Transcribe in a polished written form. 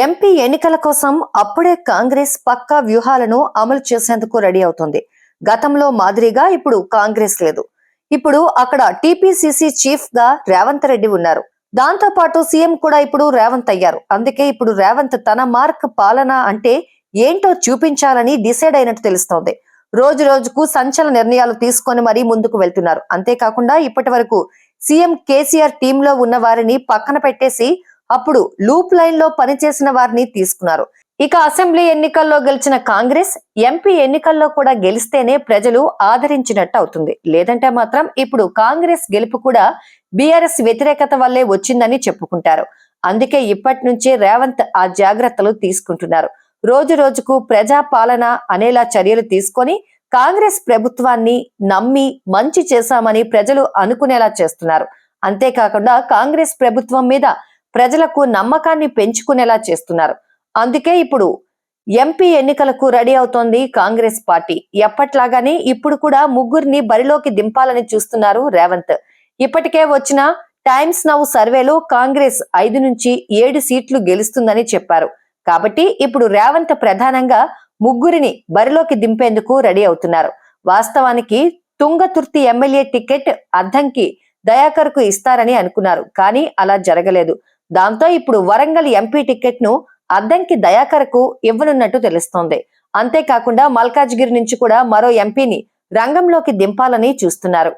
MP ఎన్నికల కోసం అప్పుడే కాంగ్రెస్ పక్కా వ్యూహాలను అమలు చేసేందుకు రెడీ అవుతుంది. గతంలో మాదిరిగా ఇప్పుడు కాంగ్రెస్ లేదు. ఇప్పుడు అక్కడ టీపీసీసీ చీఫ్ గా రేవంత్ రెడ్డి ఉన్నారు. దాంతో పాటు సీఎం కూడా ఇప్పుడు రేవంత్ అయ్యారు. అందుకే ఇప్పుడు రేవంత్ తన మార్క్ పాలన అంటే ఏంటో చూపించాలని డిసైడ్ అయినట్టు తెలుస్తోంది. రోజు రోజుకు సంచలన నిర్ణయాలు తీసుకొని మరీ ముందుకు వెళ్తున్నారు. అంతేకాకుండా ఇప్పటి వరకు సీఎం కేసీఆర్ టీంలో ఉన్న వారిని పక్కన పెట్టేసి అప్పుడు లూప్ లైన్ లో పనిచేసిన వారిని తీసుకున్నారు. ఇక అసెంబ్లీ ఎన్నికల్లో గెలిచిన కాంగ్రెస్ ఎంపీ ఎన్నికల్లో కూడా గెలిస్తేనే ప్రజలు ఆదరించినట్టు అవుతుంది. లేదంటే మాత్రం ఇప్పుడు కాంగ్రెస్ గెలుపు కూడా బీఆర్ఎస్ వ్యతిరేకత వల్లే వచ్చిందని చెప్పుకుంటారు. అందుకే ఇప్పటి నుంచే రేవంత్ ఆ జాగ్రత్తలు తీసుకుంటున్నారు. రోజు రోజుకు ప్రజా పాలన అనేలా చర్యలు తీసుకొని కాంగ్రెస్ ప్రభుత్వాన్ని నమ్మి మంచి చేశామని ప్రజలు అనుకునేలా చేస్తున్నారు. అంతేకాకుండా కాంగ్రెస్ ప్రభుత్వం మీద ప్రజలకు నమ్మకాన్ని పెంచుకునేలా చేస్తున్నారు. అందుకే ఇప్పుడు ఎంపీ ఎన్నికలకు రెడీ అవుతోంది కాంగ్రెస్ పార్టీ. ఎప్పట్లాగానే ఇప్పుడు కూడా ముగ్గురిని బరిలోకి దింపాలని చూస్తున్నారు రేవంత్. ఇప్పటికే వచ్చిన టైమ్స్ నౌ సర్వేలో కాంగ్రెస్ 5 నుంచి 7 సీట్లు గెలుస్తుందని చెప్పారు. కాబట్టి ఇప్పుడు రేవంత్ ప్రధానంగా ముగ్గురిని బరిలోకి దింపేందుకు రెడీ అవుతున్నారు. వాస్తవానికి తుంగతుర్తి ఎమ్మెల్యే టికెట్ అద్దంకి దయాకర్ కు ఇస్తారని అనుకున్నారు. కానీ అలా జరగలేదు. దాంతో ఇప్పుడు వరంగల్ ఎంపీ టికెట్ ను అద్దంకి దయాకర్ కు ఇవ్వనున్నట్టు తెలుస్తోంది. అంతేకాకుండా మల్కాజ్గిరి నుంచి కూడా మరో ఎంపీని రంగంలోకి దింపాలని చూస్తున్నారు.